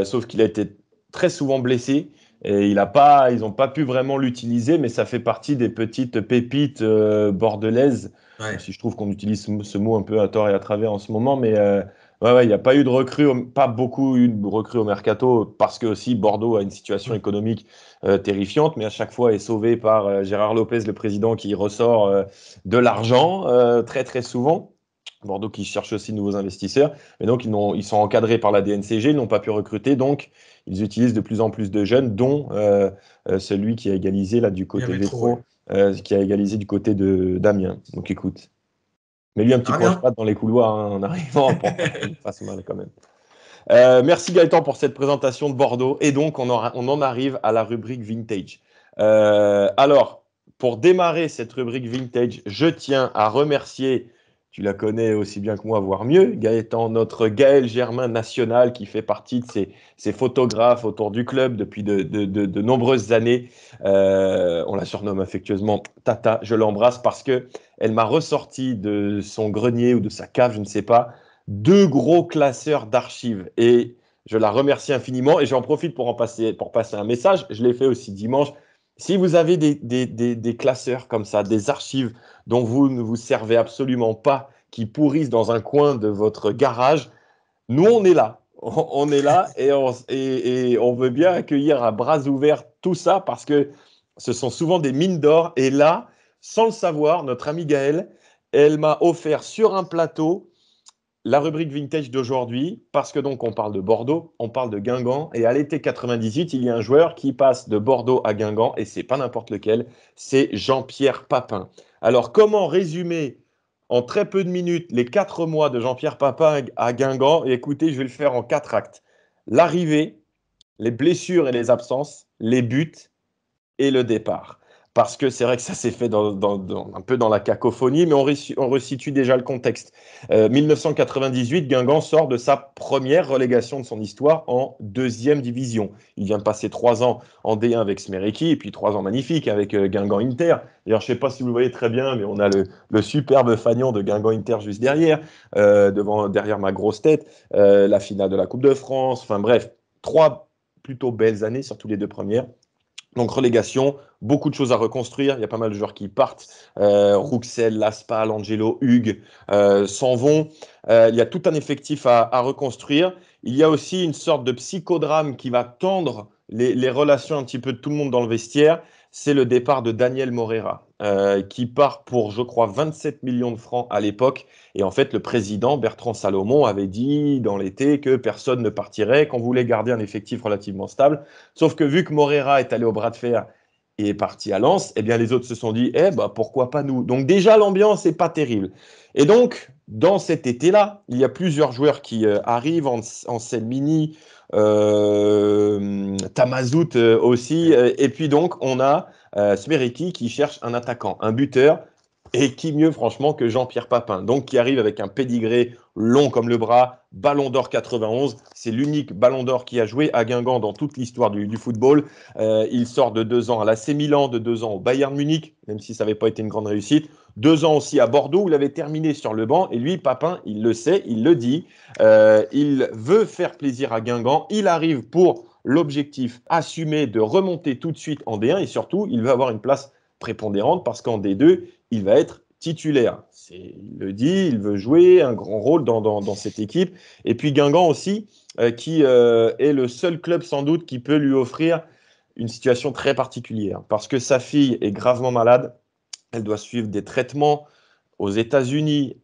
Sauf qu'il a été très souvent blessé et ils n'ont pas pu vraiment l'utiliser, mais ça fait partie des petites pépites bordelaises. Ouais. Si je trouve qu'on utilise ce mot un peu à tort et à travers en ce moment, mais il n'y a pas eu de recrue, pas beaucoup eu de recrues au mercato, parce que aussi Bordeaux a une situation économique terrifiante, mais à chaque fois est sauvé par Gérard Lopez, le président, qui ressort de l'argent très très souvent. Bordeaux qui cherche aussi de nouveaux investisseurs. Et donc, ils sont encadrés par la DNCG, ils n'ont pas pu recruter. Donc, ils utilisent de plus en plus de jeunes, dont celui qui a égalisé là, du côté Vétro, qui a égalisé du côté d'Amiens. Donc, écoute. Mais lui, un petit croche-patte dans les couloirs en arrivant pour qu'il fasse mal quand même. Merci Gaëtan pour cette présentation de Bordeaux. Et donc, on en arrive à la rubrique Vintage. Alors, pour démarrer cette rubrique Vintage, je tiens à remercier... Tu la connais aussi bien que moi, voire mieux, Gaëtan, notre Gaël Germain national qui fait partie de ces photographes autour du club depuis de nombreuses années. On la surnomme affectueusement Tata. Je l'embrasse parce qu'elle m'a ressorti de son grenier ou de sa cave, je ne sais pas, 2 gros classeurs d'archives. Et je la remercie infiniment et j'en profite pour passer un message. Je l'ai fait aussi dimanche. Si vous avez des classeurs comme ça, des archives dont vous ne vous servez absolument pas, qui pourrissent dans un coin de votre garage, nous, on est là. On est là et on veut bien accueillir à bras ouverts tout ça parce que ce sont souvent des mines d'or. Et là, sans le savoir, notre amie Gaëlle, elle m'a offert sur un plateau la rubrique vintage d'aujourd'hui, parce que donc on parle de Bordeaux, on parle de Guingamp, et à l'été 98, il y a un joueur qui passe de Bordeaux à Guingamp, et c'est pas n'importe lequel, c'est Jean-Pierre Papin. Alors, comment résumer en très peu de minutes les 4 mois de Jean-Pierre Papin à Guingamp? Et écoutez, je vais le faire en 4 actes. L'arrivée, les blessures et les absences, les buts et le départ. parce que c'est vrai que ça s'est fait un peu dans la cacophonie, mais on resitue déjà le contexte. 1998, Guingamp sort de sa première relégation de son histoire en 2e division. Il vient de passer 3 ans en D1 avec Smereki, et puis 3 ans magnifiques avec Guingamp Inter. D'ailleurs, je ne sais pas si vous le voyez très bien, mais on a le superbe fanion de Guingamp Inter juste derrière, derrière ma grosse tête, la finale de la Coupe de France, enfin bref, 3 plutôt belles années sur tous les 2 premières. Donc relégation, beaucoup de choses à reconstruire, il y a pas mal de joueurs qui partent, Rouxel, Laspal, Angelo, Hugues s'en vont, il y a tout un effectif à reconstruire, il y a aussi une sorte de psychodrame qui va tendre les relations un petit peu de tout le monde dans le vestiaire, c'est le départ de Daniel Morera, qui part pour, je crois, 27 millions de francs à l'époque. Et en fait, le président Bertrand Salomon avait dit dans l'été que personne ne partirait, qu'on voulait garder un effectif relativement stable. Sauf que vu que Morera est allé au bras de fer et est parti à Lens, eh bien les autres se sont dit, pourquoi pas nous? Donc déjà, l'ambiance n'est pas terrible. Et donc, dans cet été-là, il y a plusieurs joueurs qui arrivent en Selmini, Tamazout aussi, et puis donc on a Smereki qui cherche un attaquant, un buteur, et qui mieux franchement que Jean-Pierre Papin, donc qui arrive avec un pédigré long comme le bras, Ballon d'Or 91, c'est l'unique Ballon d'Or qui a joué à Guingamp dans toute l'histoire du football. Il sort de 2 ans à l'AC Milan, de 2 ans au Bayern Munich, même si ça n'avait pas été une grande réussite, 2 ans aussi à Bordeaux où il avait terminé sur le banc, et lui, Papin, il le sait, il le dit, il veut faire plaisir à Guingamp, il arrive pour l'objectif assumé de remonter tout de suite en D1, et surtout, il veut avoir une place prépondérante parce qu'en D2, il va être titulaire. Il le dit, il veut jouer un grand rôle dans cette équipe. Et puis Guingamp aussi, qui est le seul club sans doute qui peut lui offrir une situation très particulière parce que sa fille est gravement malade. Elle doit suivre des traitements aux États-Unis,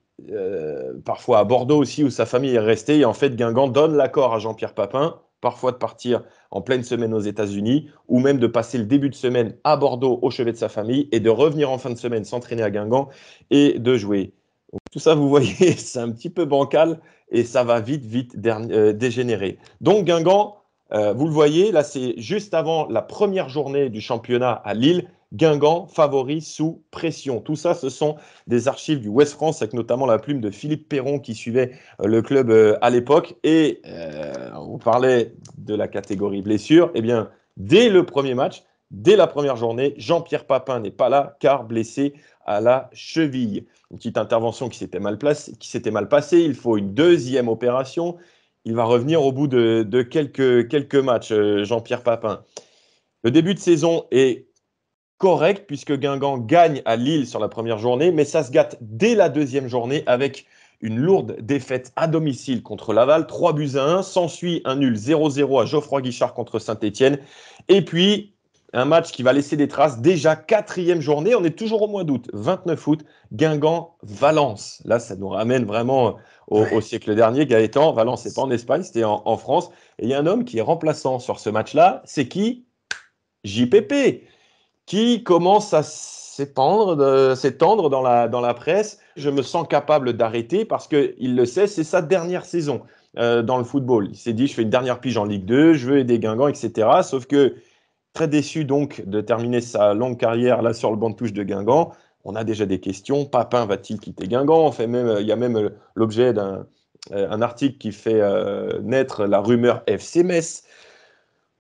parfois à Bordeaux aussi, où sa famille est restée. Et en fait, Guingamp donne l'accord à Jean-Pierre Papin, parfois de partir en pleine semaine aux États-Unis, ou même de passer le début de semaine à Bordeaux au chevet de sa famille et de revenir en fin de semaine s'entraîner à Guingamp et de jouer. Donc, tout ça, vous voyez, c'est un petit peu bancal et ça va vite dégénérer. Donc Guingamp, vous le voyez, là c'est juste avant la première journée du championnat à Lille, Guingamp favori sous pression. Tout ça, ce sont des archives du Ouest France, avec notamment la plume de Philippe Perron qui suivait le club à l'époque. Et on parlait de la catégorie blessure. Eh bien, dès le premier match, dès la première journée, Jean-Pierre Papin n'est pas là car blessé à la cheville. Une petite intervention qui s'était mal passée. Il faut une 2e opération. Il va revenir au bout de quelques matchs, Jean-Pierre Papin. Le début de saison est correct puisque Guingamp gagne à Lille sur la première journée, mais ça se gâte dès la 2e journée avec une lourde défaite à domicile contre Laval, 3-1. S'ensuit un nul 0-0 à Geoffroy Guichard contre Saint-Étienne. Et puis, un match qui va laisser des traces. Déjà 4e journée, on est toujours au mois d'août, 29 août, Guingamp-Valence. Là, ça nous ramène vraiment au siècle dernier. Gaëtan, Valence, c'est pas en Espagne, c'était en France. Et il y a un homme qui est remplaçant sur ce match-là. C'est qui? JPP, qui commence à s'étendre dans la presse. Je me sens capable d'arrêter parce qu'il le sait, c'est sa dernière saison dans le football. Il s'est dit, je fais une dernière pige en Ligue 2, je veux aider Guingamp, etc. Sauf que très déçu donc de terminer sa longue carrière là sur le banc de touche de Guingamp. On a déjà des questions. Papin va-t-il quitter Guingamp? Il y a même l'objet d'un article qui fait naître la rumeur FC Metz.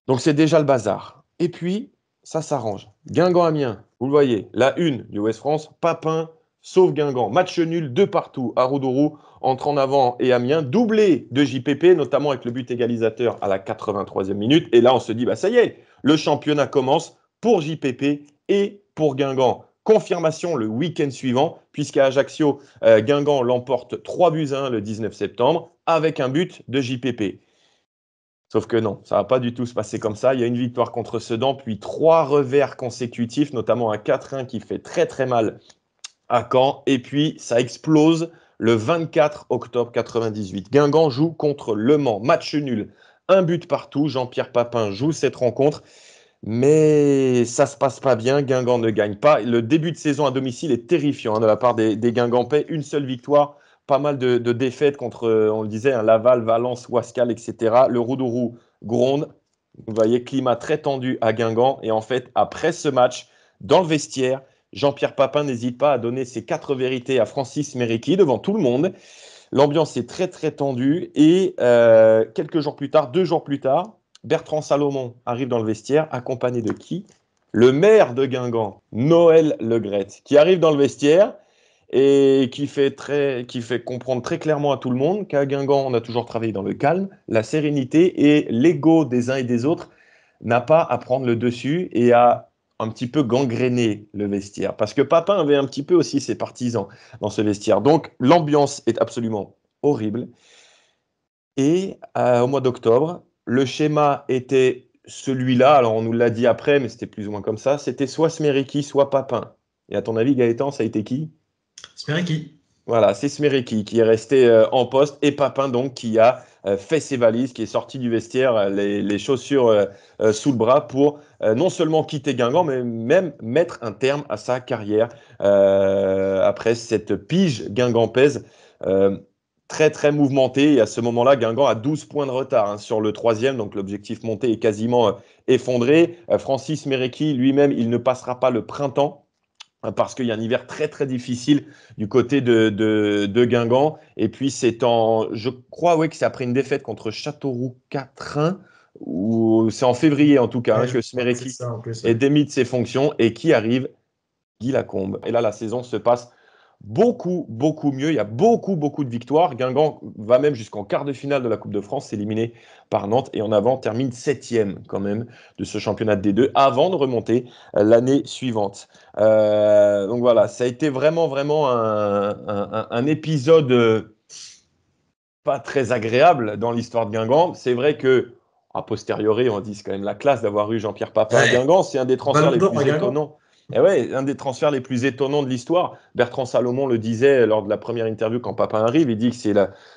Donc c'est déjà le bazar. Et puis, ça s'arrange. Guingamp-Amiens, vous le voyez, la une du Ouest France, Papin sauve Guingamp. Match nul 2 partout à Roudourou, entre en avant et Amiens, doublé de JPP, notamment avec le but égalisateur à la 83e minute. Et là, on se dit, ça y est, le championnat commence pour JPP et pour Guingamp. Confirmation le week-end suivant, puisqu'à Ajaccio, Guingamp l'emporte 3-1 le 19 septembre, avec un but de JPP. Sauf que non, ça ne va pas du tout se passer comme ça. Il y a une victoire contre Sedan, puis 3 revers consécutifs, notamment un 4-1 qui fait très très mal à Caen. Et puis ça explose le 24 octobre 98. Guingamp joue contre Le Mans, match nul, 1 but partout. Jean-Pierre Papin joue cette rencontre, mais ça ne se passe pas bien. Guingamp ne gagne pas. Le début de saison à domicile est terrifiant de la part des Guingampais. Une seule victoire. Pas mal de défaites contre, on le disait, Laval, Valence, Ouascal, etc. Le Roudourou gronde. Vous voyez, climat très tendu à Guingamp. Et en fait, après ce match, dans le vestiaire. Jean-Pierre Papin n'hésite pas à donner ses 4 vérités à Francis Mériqui devant tout le monde. L'ambiance est très très tendue et quelques jours plus tard, 2 jours plus tard, Bertrand Salomon arrive dans le vestiaire accompagné de qui? Le maire de Guingamp, Noël Le Graët, qui arrive dans le vestiaire et qui fait comprendre très clairement à tout le monde qu'à Guingamp, on a toujours travaillé dans le calme, la sérénité et l'ego des uns et des autres n'a pas à prendre le dessus et à un petit peu gangréner le vestiaire. Parce que Papin avait un petit peu aussi ses partisans dans ce vestiaire. Donc l'ambiance est absolument horrible. Et au mois d'octobre, le schéma était celui-là. Alors on nous l'a dit après, mais c'était plus ou moins comme ça. C'était soit Smériqui, soit Papin. Et à ton avis, Gaëtan, ça a été qui? Smériqui. Voilà, c'est Smériqui qui est resté en poste et Papin donc qui a fait ses valises, qui est sorti du vestiaire, les chaussures sous le bras pour non seulement quitter Guingamp, mais même mettre un terme à sa carrière après cette pige guingampaise très très mouvementée. Et à ce moment-là, Guingamp a 12 points de retard sur le 3e, donc l'objectif monté est quasiment effondré. Francis Mériqui lui-même, il ne passera pas le printemps, parce qu'il y a un hiver très très difficile du côté de Guingamp. Et puis je crois que c'est après une défaite contre Châteauroux 4-1, ou c'est en février en tout cas, que Smériqui est démis de ses fonctions et qui arrive, Guy Lacombe. Et là, la saison se passe beaucoup mieux. Il y a beaucoup de victoires. Guingamp va même jusqu'en quart de finale de la Coupe de France, éliminé par Nantes, et en avant termine 7e quand même de ce championnat de D2 avant de remonter l'année suivante. Donc voilà, ça a été vraiment un épisode pas très agréable dans l'histoire de Guingamp. C'est vrai que a posteriori, on dit c'est quand même la classe d'avoir eu Jean-Pierre Papin à Guingamp. C'est un des transferts les plus étonnants. Et ouais, un des transferts les plus étonnants de l'histoire. Bertrand Salomon le disait lors de la première interview quand Papin arrive. Il dit que c'est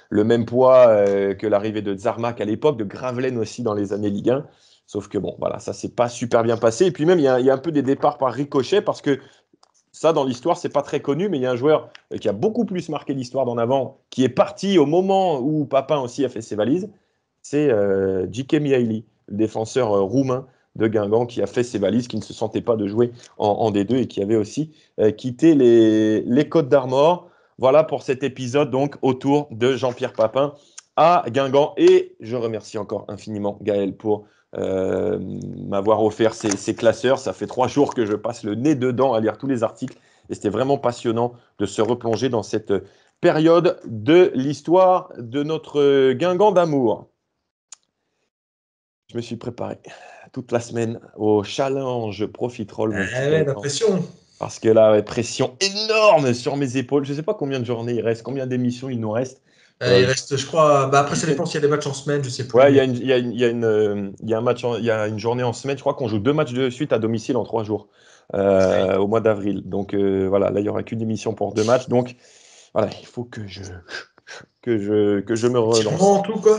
le même poids que l'arrivée de Zarmak à l'époque, de Gravelaine aussi dans les années Ligue 1. Sauf que bon, voilà, ça s'est pas super bien passé. Et puis même, il y a un peu des départs par ricochet parce que ça, dans l'histoire, c'est pas très connu, mais il y a un joueur qui a beaucoup plus marqué l'histoire d'en avant, qui est parti au moment où Papin aussi a fait ses valises. C'est Djike Mihaili, le défenseur roumain de Guingamp, qui a fait ses valises, qui ne se sentait pas de jouer en D2 et qui avait aussi quitté les Côtes d'Armor. Voilà pour cet épisode donc autour de Jean-Pierre Papin à Guingamp. Et je remercie encore infiniment Gaël pour m'avoir offert ces classeurs. Ça fait 3 jours que je passe le nez dedans à lire tous les articles et c'était vraiment passionnant de se replonger dans cette période de l'histoire de notre Guingamp d'amour. Je me suis préparé toute la semaine au challenge Profitroll. La pression. Parce que la pression énorme sur mes épaules. Je ne sais pas combien de journées il reste, combien d'émissions il nous reste. Il reste, je crois, après ça dépend s'il y a des matchs en semaine, je sais plus. Ouais, il y a une journée en semaine. Je crois qu'on joue 2 matchs de suite à domicile en 3 jours au mois d'avril. Donc voilà, là il n'y aura qu'une émission pour 2 matchs. Donc voilà, il faut que je me relance. En tout quoi.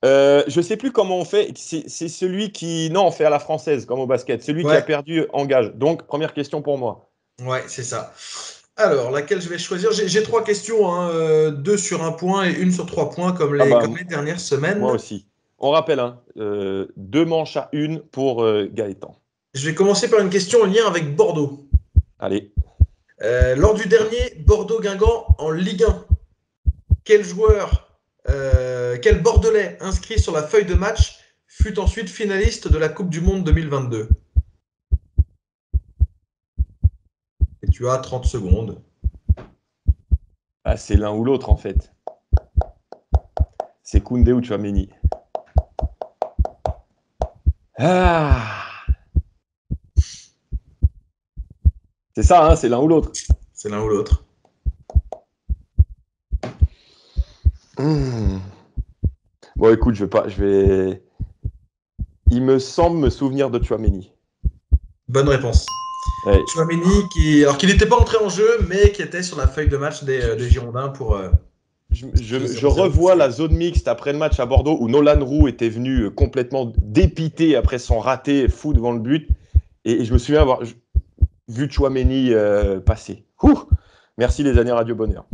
Je sais plus comment on fait. C'est celui qui. Non, on fait à la française, comme au basket. Celui qui a perdu engage. Donc, première question pour moi. Ouais, c'est ça. Alors, laquelle je vais choisir? J'ai 3 questions, 2 sur 1 point et 1 sur 3 points, comme les dernières semaines. Moi aussi. On rappelle, 2 manches à 1 pour Gaëtan. Je vais commencer par une question en lien avec Bordeaux. Allez. Lors du dernier Bordeaux-Guingamp en Ligue 1, quel Bordelais inscrit sur la feuille de match fut ensuite finaliste de la Coupe du Monde 2022? Et tu as 30 secondes. Ah, c'est l'un ou l'autre en fait. C'est Koundé ou Tchouaméni. Ah. C'est ça, c'est l'un ou l'autre. C'est l'un ou l'autre. Bon, écoute, il me semble me souvenir de Tchouaméni. Bonne réponse. Ouais. Tchouaméni, alors qu'il n'était pas entré en jeu, mais qui était sur la feuille de match des Girondins pour. Je revois la zone mixte après le match à Bordeaux où Nolan Roux était venu complètement dépité après son raté fou devant le but. Et je me souviens avoir vu Tchouaméni passer. Merci les années Radio Bonheur.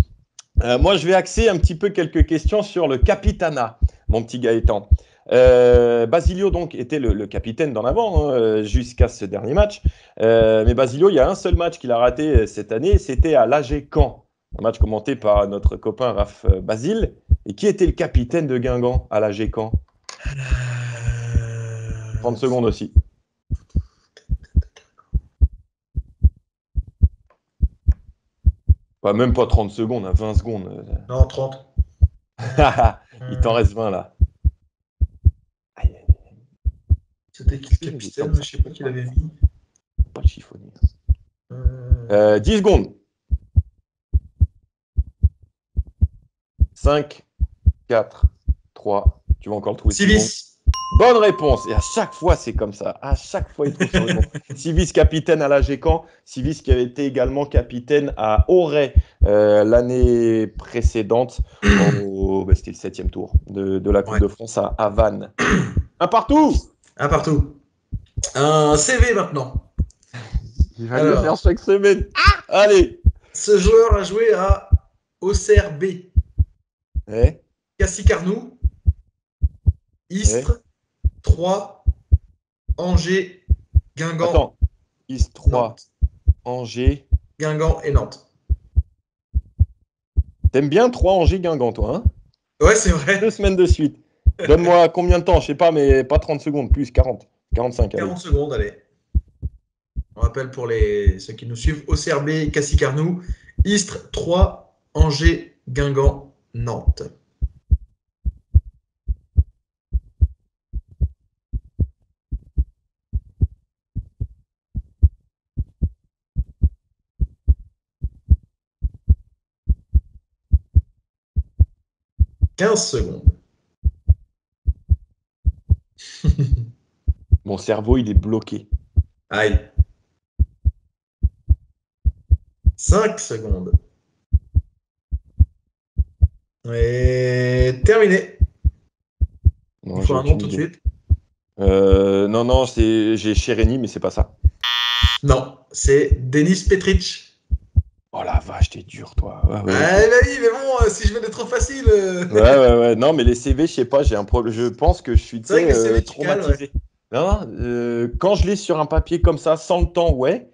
Moi, je vais axer un petit peu quelques questions sur le Capitana, mon petit Gaëtan. Basilio donc était le capitaine d'en avant hein, jusqu'à ce dernier match. Mais Basilio, il y a un seul match qu'il a raté cette année, c'était à l'AG Caen. Un match commenté par notre copain Raph Basile. Et qui était le capitaine de Guingamp à l'AG Caen? 30 secondes aussi. Bah, même pas 30 secondes, hein, 20 secondes. Non, 30. Il t'en reste 20 là. C'était qui le capitaine? Je sais pas qui l'avait mis. Pas de chiffonnier. 10 secondes. 5, 4, 3. Tu vas encore le trouver. Civis. Bonne réponse. Et à chaque fois, c'est comme ça. À chaque fois, il trouve sur le bon. Civis capitaine à l'AG Caen. Civis qui avait été également capitaine à Auray l'année précédente. C'était le 7e tour de la Coupe de France à Vannes. Un partout. Un partout. Un CV maintenant. Il va le faire chaque semaine. Allez. Ce joueur a joué à Auxerre B. Ouais. Cassis-Carnoux. Istres. 3, Angers, Guingamp. Attends, Istres 3, Nantes. Angers, Guingamp et Nantes. T'aimes bien 3 Angers, Guingamp, toi, hein? Ouais, c'est vrai. 2 semaines de suite. Donne-moi combien de temps? Je sais pas, mais pas 30 secondes, plus 40, 45. 40 secondes, allez. On rappelle pour ceux qui nous suivent, Auxerre B, Cassis-Carnoux, Istres 3, Angers, Guingamp, Nantes. « 15 secondes. Mon cerveau, il est bloqué. Aïe. 5 secondes. Et terminé. Non, il faut un nom tout de suite. Non, j'ai Chérény, mais c'est pas ça. Non, c'est Denis Petric. Oh la vache, t'es dur, toi. Ouais. Oui, mais bon, si je mets des trop faciles. Ouais. Non, mais les CV, je sais pas, j'ai un problème. Je pense que je suis traumatisé. Non, quand je lis sur un papier comme ça, sans le temps, ouais.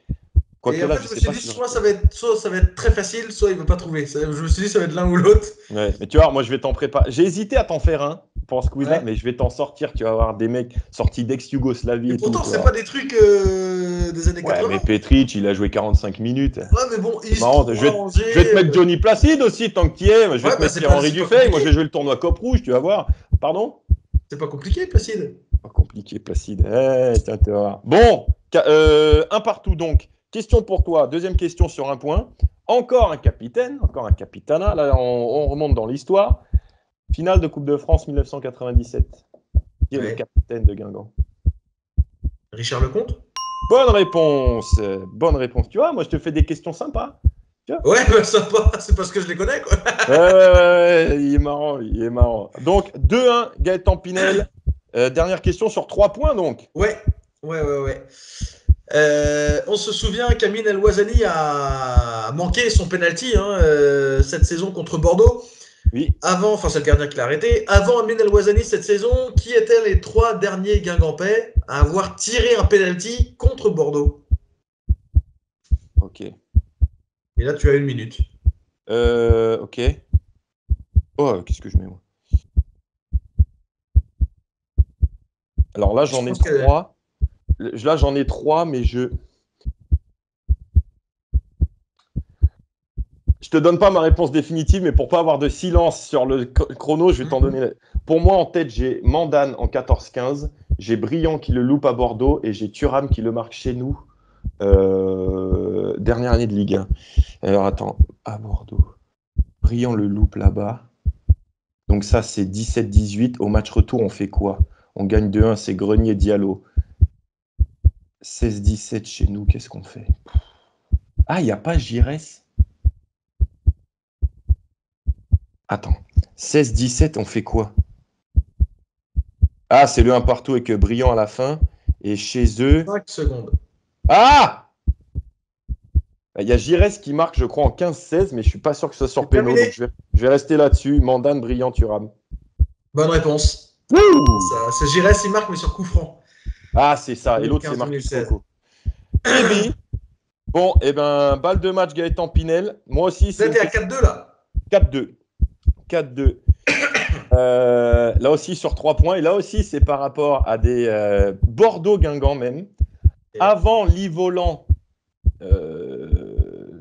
Et en fait, je me suis dit, soit ça va être très facile, soit il ne veut pas trouver. Je me suis dit, ça va être l'un ou l'autre. Ouais, mais tu vois, moi, je vais t'en préparer. J'ai hésité à t'en faire un pour ce quiz-là, mais je vais t'en sortir. Tu vas avoir des mecs sortis d'ex-Yougoslavie et pourtant, tout. c'est pas des trucs des années 80. Ouais, mais Petric, il a joué 45 minutes. Ouais, mais bon, je vais te mettre Johnny Placide aussi, tant que tu y es. Je vais te mettre Henri Dufay. Moi, je vais jouer le tournoi Cop Rouge, tu vas voir. Pardon? C'est pas compliqué, Placide. Pas compliqué, Placide. Tiens, tu vas voir. Bon, un partout donc. Question pour toi, deuxième question sur un point. Encore un capitaine, encore un capitana. Là, on remonte dans l'histoire. Finale de Coupe de France 1997. Qui est le capitaine de Guingamp? Richard Lecomte. Bonne réponse. Bonne réponse. Tu vois, moi, je te fais des questions sympas. Ouais, bah, sympa. C'est parce que je les connais, quoi. Ouais, il est marrant, il est marrant. Donc, 2-1, Gaëtan Pinel. Dernière question sur 3 points, donc. Ouais. On se souvient qu'Amin El Ouazzani a manqué son penalty cette saison contre Bordeaux. Oui. C'est le gardien qui l'a arrêté. Avant Amin El Ouazzani cette saison, qui étaient les 3 derniers Guingampais à avoir tiré un penalty contre Bordeaux? Ok. Et là, tu as 1 minute. Ok. Oh, qu'est-ce que je mets, moi? Alors là, j'en ai 3. Là, j'en ai 3, mais je te donne pas ma réponse définitive, mais pour pas avoir de silence sur le chrono, je vais t'en donner. Pour moi, en tête, j'ai Mandane en 14-15, j'ai Briand qui le loupe à Bordeaux et j'ai Thuram qui le marque chez nous. Dernière année de Ligue 1. Alors attends, à Bordeaux. Briand le loupe là-bas. Donc ça, c'est 17-18. Au match retour, on fait quoi? On gagne 2-1, c'est Grenier Diallo. 16-17 chez nous, qu'est-ce qu'on fait? Ah, il n'y a pas Giresse? Attends, 16-17, on fait quoi? Ah, c'est le 1 partout avec Briand à la fin. Et chez eux... 5 secondes. Ah! Il y a Giresse qui marque, je crois, en 15-16, mais je ne suis pas sûr que ce soit sur Péno. Donc je vais rester là-dessus. Mandane, Briand, Thuram. Bonne réponse. C'est Giresse, il marque, mais sur coup franc. Ah, c'est ça. Et l'autre, c'est Marcus 2016. Coco. Kevin. Bon, et ben, balle de match Gaëtan Pinel. Moi aussi, Là, t'es à 4-2, là. 4-2. 4-2. Là aussi, sur 3 points. Et là aussi, c'est par rapport à des Bordeaux-Guingamp même. Avant l'Ivolant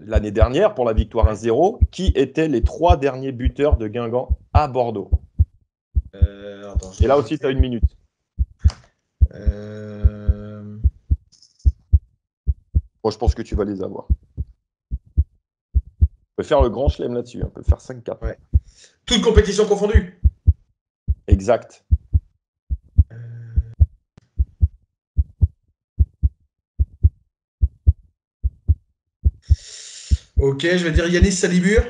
l'année dernière, pour la victoire 1-0, qui étaient les 3 derniers buteurs de Guingamp à Bordeaux. Attends, et là aussi, tu as 1 minute. Bon, je pense que tu vas les avoir. On peut faire le grand chelem là-dessus. On peut faire 5-4. Ouais. Toutes compétitions confondues. Exact. Ok, je vais dire Yanis Salibur.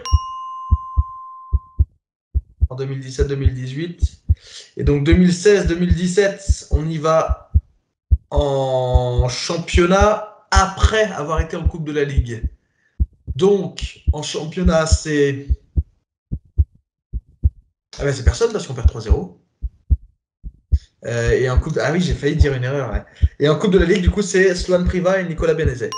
En 2017-2018. Et donc 2016-2017, on y va en championnat après avoir été en Coupe de la Ligue. Donc, en championnat, c'est... Ah ben c'est personne parce qu'on perd 3-0. Et en coupe... Ah oui, j'ai failli dire une erreur. Ouais. Et en Coupe de la Ligue, du coup, c'est Sloan Priva et Nicolas Benezet.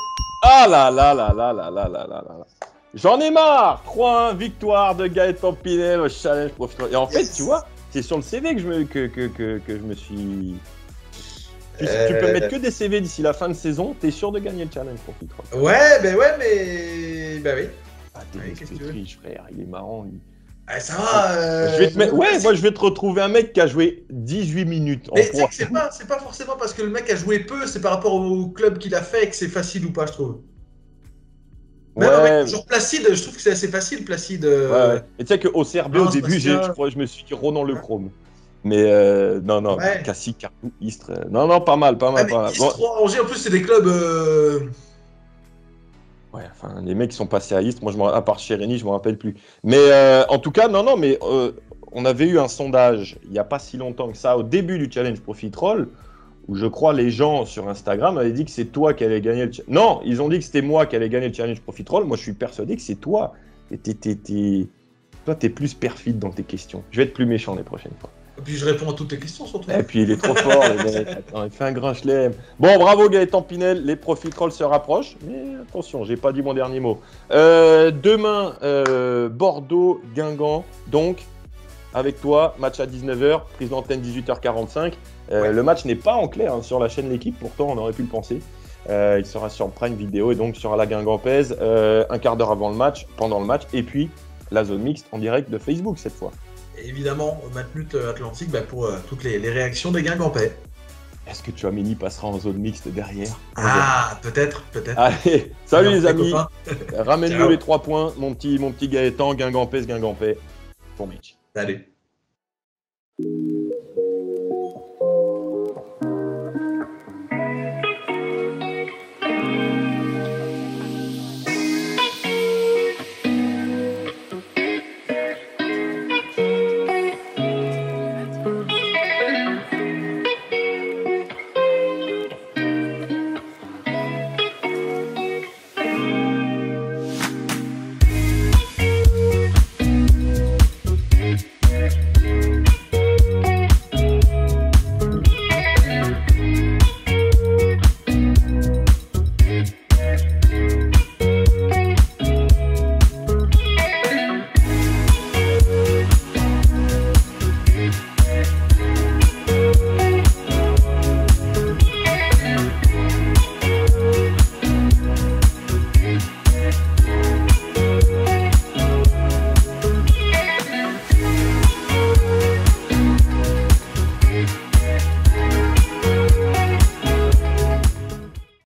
Ah là là là là là là là là là. J'en ai marre. 3-1, victoire de Gaëtan Pinel au Challenge Profit Roll. Et en fait, tu vois, c'est sur le CV que je me suis... Tu peux mettre que des CV d'ici la fin de saison, t'es sûr de gagner le Challenge Profit Roll. Ouais, mais... Bah oui. Ah, t'es riche, frère, il est marrant, lui. Ah, ça va. Je vais te mettre... Ouais, moi je vais te retrouver un mec qui a joué 18 minutes. Mais tu sais que c'est pas forcément parce que le mec a joué peu, c'est par rapport au club qu'il a fait que c'est facile ou pas, je trouve. Même avec genre Placide, je trouve que c'est assez facile, Placide. Ouais. Et tu sais qu'au CRB, au début, je me suis dit Ronan Le Chrome. Mais non, Cassis, Cartou, Istres. Non, pas mal. Pas mal. Istres, Angers, en plus, c'est des clubs. Ouais, enfin, les mecs qui sont passés à Istres, moi, à part Chérény, je me rappelle plus. Mais en tout cas, mais on avait eu un sondage il n'y a pas si longtemps que ça, au début du Challenge Profit Roll, où je crois les gens sur Instagram avaient dit que c'est toi qui allais gagner le challenge. Non, ils ont dit que c'était moi qui allais gagner le Challenge Profit Roll. Moi, je suis persuadé que c'est toi. Toi, t'es plus perfide dans tes questions. Je vais être plus méchant les prochaines fois. Et puis je réponds à toutes tes questions surtout. Et puis il est trop fort, le mec. Attends, il fait un grand chelem. Bon, bravo Gaëtan Pinel, les Profit Roll se rapprochent. Mais attention, j'ai pas dit mon dernier mot. Demain, Bordeaux, Guingamp. Donc, avec toi, match à 19h, prise d'antenne 18h45. Le match n'est pas en clair sur la chaîne L'équipe, pourtant on aurait pu le penser. Il sera sur Prime Vidéo et donc sur la Guingampaise, un quart d'heure avant le match, pendant le match, et puis la zone mixte en direct de Facebook cette fois. Et évidemment, Matmut Atlantique pour toutes les réactions des Guingampais. Est-ce que Tchouaméni passera en zone mixte derrière? Ah, peut-être. Allez, salut les amis. Ramène-nous les 3 points, mon petit Gaëtan, Guingampais, bon match. Salut.